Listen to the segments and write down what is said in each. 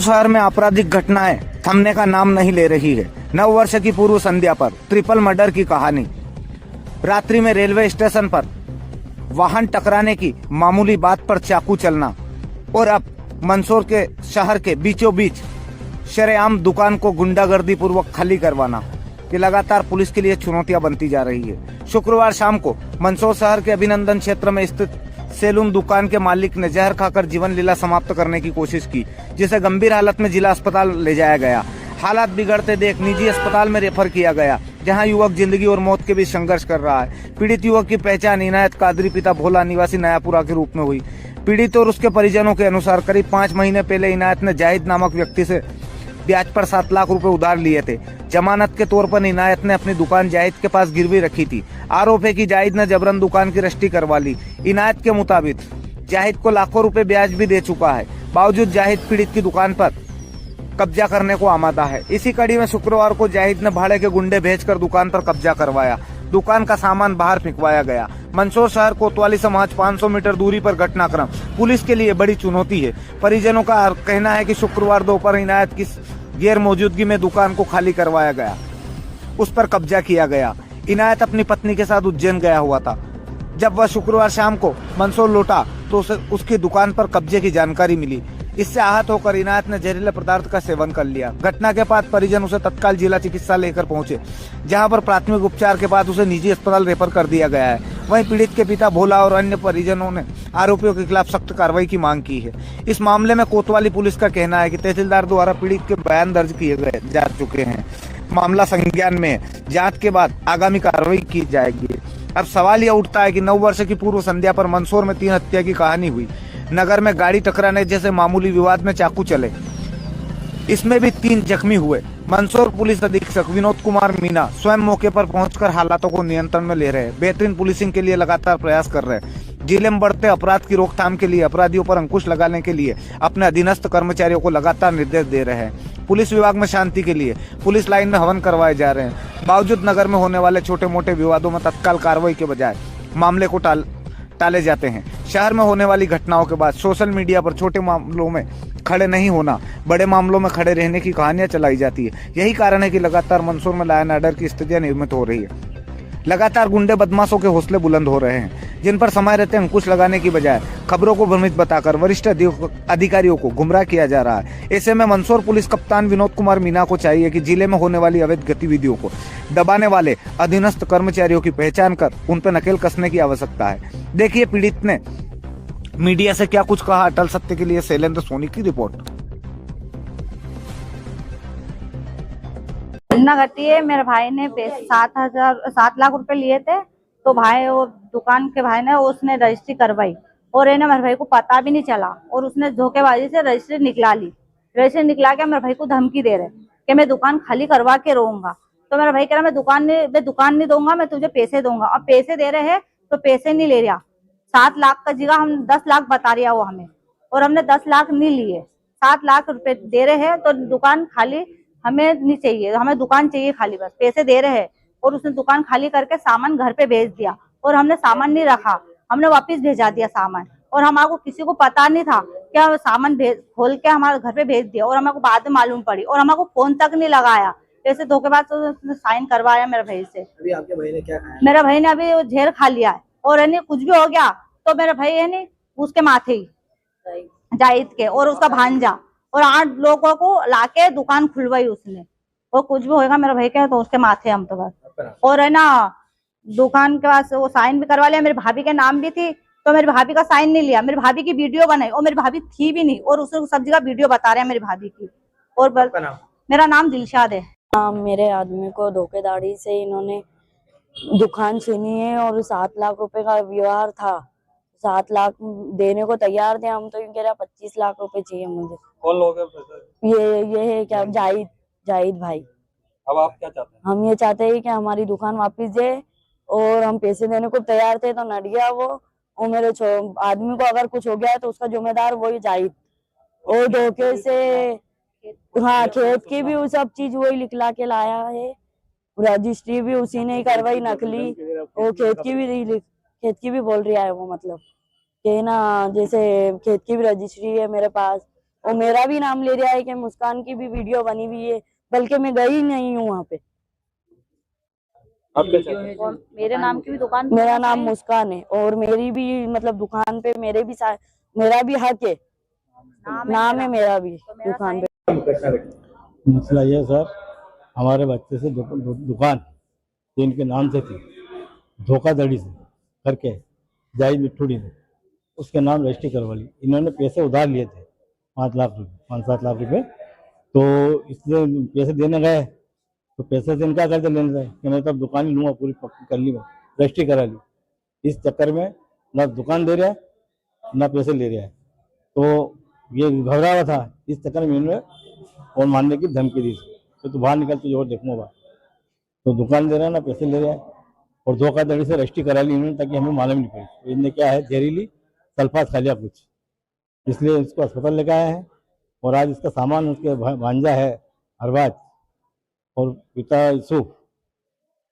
शहर में आपराधिक घटनाएं थमने का नाम नहीं ले रही है। नव वर्ष की पूर्व संध्या पर ट्रिपल मर्डर की कहानी। रात्रि में रेलवे स्टेशन पर वाहन टकराने की मामूली बात पर चाकू चलना और अब मंदसौर के शहर के बीचों बीच शरेआम दुकान को गुंडागर्दी पूर्वक खाली करवाना, ये लगातार पुलिस के लिए चुनौतियां बनती जा रही है। शुक्रवार शाम को मंदसौर शहर के अभिनंदन क्षेत्र में स्थित सैलून दुकान के मालिक ने जहर खाकर जीवन लीला समाप्त करने की कोशिश की, जिसे गंभीर हालत में जिला अस्पताल ले जाया गया। हालात बिगड़ते देख निजी अस्पताल में रेफर किया गया, जहां युवक जिंदगी और मौत के बीच संघर्ष कर रहा है। पीड़ित युवक की पहचान इनायत कादरी पिता भोला निवासी नयापुरा के रूप में हुई। पीड़ित और उसके परिजनों के अनुसार करीब 5 महीने पहले इनायत ने जाहिद नामक व्यक्ति से ब्याज पर 7 लाख रुपए उधार लिए थे। जमानत के तौर पर इनायत ने अपनी दुकान जाहिद के पास गिरवी रखी थी। आरोप है कि जाहिद ने जबरन दुकान की रजिस्ट्री करवा ली। इनायत के मुताबिक जाहिद को लाखों रुपए ब्याज भी दे चुका है। बावजूद जाहिद पीड़ित की दुकान पर कब्जा करने को आमादा है। इसी कड़ी में शुक्रवार को जाहिद ने भाड़े के गुंडे भेजकर दुकान पर कब्जा करवाया। दुकान का सामान बाहर फेंकवाया गया। मंदसौर शहर कोतवाली से महज 500 मीटर दूरी पर घटनाक्रम पुलिस के लिए बड़ी चुनौती है। परिजनों का कहना है कि शुक्रवार दोपहर इनायत की गैर मौजूदगी में दुकान को खाली करवाया गया, उस पर कब्जा किया गया। इनायत अपनी पत्नी के साथ उज्जैन गया हुआ था। जब वह शुक्रवार शाम को मंदसौर लौटा तो उसे उसकी दुकान पर कब्जे की जानकारी मिली। इससे आहत होकर इनायत ने जहरीले पदार्थ का सेवन कर लिया। घटना के बाद परिजन उसे तत्काल जिला चिकित्सालय लेकर पहुंचे, जहां पर प्राथमिक उपचार के बाद उसे निजी अस्पताल रेफर कर दिया गया है। वहीं पीड़ित के पिता भोला और अन्य परिजनों ने आरोपियों के खिलाफ सख्त कार्रवाई की मांग की है। इस मामले में कोतवाली पुलिस का कहना है कि तहसीलदार द्वारा पीड़ित के बयान दर्ज किए गए जा चुके हैं। मामला संज्ञान में है। जांच के बाद आगामी कार्रवाई की जाएगी। अब सवाल यह उठता है कि नव वर्ष की पूर्व संध्या पर मंदसौर में 3 हत्या की कहानी हुई। नगर में गाड़ी टकराने जैसे मामूली विवाद में चाकू चले, इसमें भी 3 जख्मी हुए। मंदसौर पुलिस अधीक्षक विनोद कुमार मीना स्वयं मौके पर पहुंचकर हालातों को नियंत्रण में ले रहे हैं। बेहतरीन पुलिसिंग के लिए लगातार प्रयास कर रहे हैं। जिले में बढ़ते अपराध की रोकथाम के लिए अपराधियों पर अंकुश लगाने के लिए अपने अधीनस्थ कर्मचारियों को लगातार निर्देश दे रहे हैं। पुलिस विभाग में शांति के लिए पुलिस लाइन में हवन करवाए जा रहे हैं। बावजूद नगर में होने वाले छोटे मोटे विवादों में तत्काल कार्रवाई के बजाय मामले को टाले जाते हैं। शहर में होने वाली घटनाओं के बाद सोशल मीडिया पर छोटे मामलों में खड़े नहीं होना, बड़े मामलों में खड़े रहने की कहानियां चलाई जाती है। यही कारण है कि लगातार मंदसौर में लॉ एंड ऑर्डर की स्थितियां निर्मित हो रही है। लगातार गुंडे बदमाशों के हौसले बुलंद हो रहे हैं, जिन पर समय रहते अंकुश लगाने की बजाय खबरों को भ्रमित बताकर वरिष्ठ अधिकारियों को गुमराह किया जा रहा है। ऐसे में मंदसौर पुलिस कप्तान विनोद कुमार मीना को चाहिए कि जिले में होने वाली अवैध गतिविधियों को दबाने वाले अधीनस्थ कर्मचारियों की पहचान कर उन पर नकेल कसने की आवश्यकता है। देखिए पीड़ित ने मीडिया से क्या कुछ कहा। अटल सत्य के लिए शैलेंद्र सोनी की रिपोर्ट। घटना घटी है, मेरे भाई ने 7 लाख रुपए लिए थे, तो भाई वो दुकान के भाई ने उसने रजिस्ट्री करवाई और है ना मेरे भाई को पता भी नहीं चला और उसने धोखेबाजी से रजिस्ट्री निकला ली। रजिस्ट्री निकला के मेरे भाई को धमकी दे रहे कि मैं दुकान खाली करवा के रहूंगा। तो मेरा भाई कह रहा मैं दुकान नहीं दूंगा, मैं तुझे पैसे दूंगा। अब पैसे दे रहे हैं तो पैसे नहीं ले रहा। 7 लाख का जगह हम 10 लाख बता रहा वो हमें, और हमने 10 लाख नहीं लिए। 7 लाख रुपए दे रहे हैं तो दुकान खाली हमें नहीं चाहिए, हमें दुकान चाहिए खाली, बस पैसे दे रहे हैं। और उसने दुकान खाली करके सामान घर पे भेज दिया और हमने सामान नहीं रखा, हमने वापस भेजा दिया सामान। और हमारे को किसी को पता नहीं था, क्या सामान खोल के हमारे घर पे भेज दिया और हमारे को बाद में मालूम पड़ी। और हमारे को फोन तक नहीं लगाया, ऐसे धोखेबाज तो उसने साइन करवाया मेरे भाई से। अभी आपके भाई ने क्या खाया? मेरा भाई ने अभी वो झेल खा लिया है और है कुछ भी हो गया तो मेरा भाई है नहीं उसके माथे ही जाहिद के और उसका भांजा और 8 लोगों को लाके दुकान खुलवाई उसने। और कुछ भी होगा मेरे भाई के तो उसके माथे हम तो बस। और है ना दुकान के पास वो साइन भी करवा लिया, मेरी भाभी के नाम भी थी तो मेरी भाभी का साइन नहीं लिया। मेरी भाभी की वीडियो बनाई और मेरी भाभी थी भी नहीं और उसने सब जगह वीडियो बता रहे हैं मेरी भाभी की। और मेरा नाम दिलशाद है। मेरे आदमी को धोखेधाड़ी से इन्होंने दुकान छीनी है और 7 लाख रुपए का व्यवहार था। 7 लाख देने को तैयार थे हम, तो यूँ कह रहा 25 लाख रुपए चाहिए मुझे। कौन लोग हैं? ये है क्या जाहिद भाई। अब आप क्या चाहते हैं? हम ये चाहते हैं कि हमारी दुकान वापस दे और हम पैसे देने को तैयार थे तो नट गया वो। और मेरे आदमी को अगर कुछ हो गया है तो उसका जिम्मेदार वही जाहिद। और धोखे से हाँ खेत की भी वो सब चीज वही लिखला के लाया है, रजिस्ट्री भी उसी ने ही करवाई नकली। और खेत की भी बोल रहा है वो, मतलब कि ना जैसे खेत की भी रजिस्ट्री है मेरे पास और मेरा भी नाम ले रहा है कि मुस्कान की भी वीडियो बनी हुई है, बल्कि मैं गई नहीं हूँ वहाँ पे। आप क्या चाहते हैं? और मेरे नाम की भी दुकान पे मेरा नाम मुस्कान है और मेरी भी मतलब दुकान पे मेरा भी हक है, नाम है मेरा भी दुकान पे। मसला ये है सर, हमारे बच्चे से दुकान जिनके नाम से थी, धोखाधड़ी से करके जाहिद मिठूड़ी ने उसके नाम रजिस्ट्री करवा ली। इन्होंने पैसे उधार लिए थे 5 लाख रुपए, 5-7 लाख रुपए। तो इसलिए पैसे देने गए तो पैसे से इनका करते लेने गए कि मैं तब दुकान ही लूँगा, पूरी पक्की कर ली, मैं रजिस्ट्री करा ली। इस चक्कर में ना दुकान दे रहा है ना पैसे ले रहा है, तो ये घबरा हुआ था। इस चक्कर में इन्होंने फोन मारने की धमकी दी तो तू बाहर निकल, तुझे और देखूंगा। तो दुकान दे रहा है ना पैसे ले रहा है और धोखाधड़ी से रजिस्ट्री करा ली इन्होंने ताकि हमें मालूम नहीं पड़े। तो इनने क्या है, जहरीली सल्फात खा लिया कुछ, इसलिए इसको अस्पताल लेकर आए हैं। और आज इसका सामान उसके भांजा है अरबाज और पिता यूसुफ,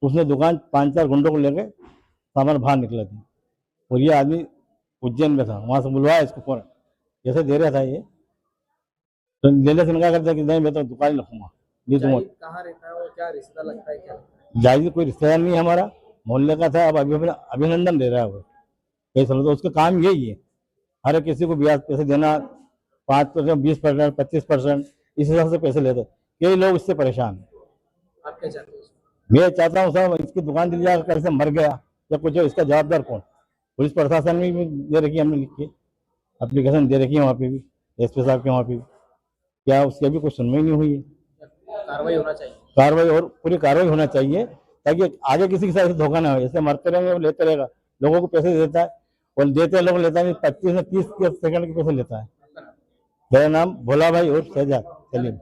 उसने दुकान 5-4 गुंडों को लेकर सामान बाहर निकला था। और ये आदमी उज्जैन में था, वहाँ से बुलवाया इसको फोन, जैसे दे रहा था ये तो लेने से इनकार करता कि नहीं मैं तो दुकान ही रखूंगा, नहीं दूंगा। कहाँ रहता है वो, क्या रिश्ता लगता है, क्या लगता है? जाहिद कोई रिश्तेदार नहीं है हमारा, मोहल्ले का था। अब अभिनंदन दे रहा है वो कई सालों से। उसका काम यही है, हर किसी को ब्याज पैसे देना, 5%, 20%, 25%, इस हिसाब से पैसे लेते। कई लोग इससे परेशान हैं। आप क्या चाहते हैं? मैं चाहता हूँ साहब इसकी दुकान दिल जाकर कल से मर गया या कुछ हो, इसका जवाबदार कौन? पुलिस प्रशासन में भी दे रखी है, हमने लिख के एप्लीकेशन दे रखी है वहाँ पे भी, एसपी साहब के वहाँ पे भी, क्या उसकी अभी कोई सुनवाई नहीं हुई है? कार्रवाई होना चाहिए। कार्रवाई और पूरी कार्रवाई होना चाहिए ताकि आगे किसी के साथ धोखा ना हो। ऐसे मरते रहेंगे, वो लेते रहेगा, लोगों को पैसे देता है और देते लोग लेता है 25 से 30 सेकंड के पैसे लेता है। मेरा नाम भोला भाई और शहजाद सलीम।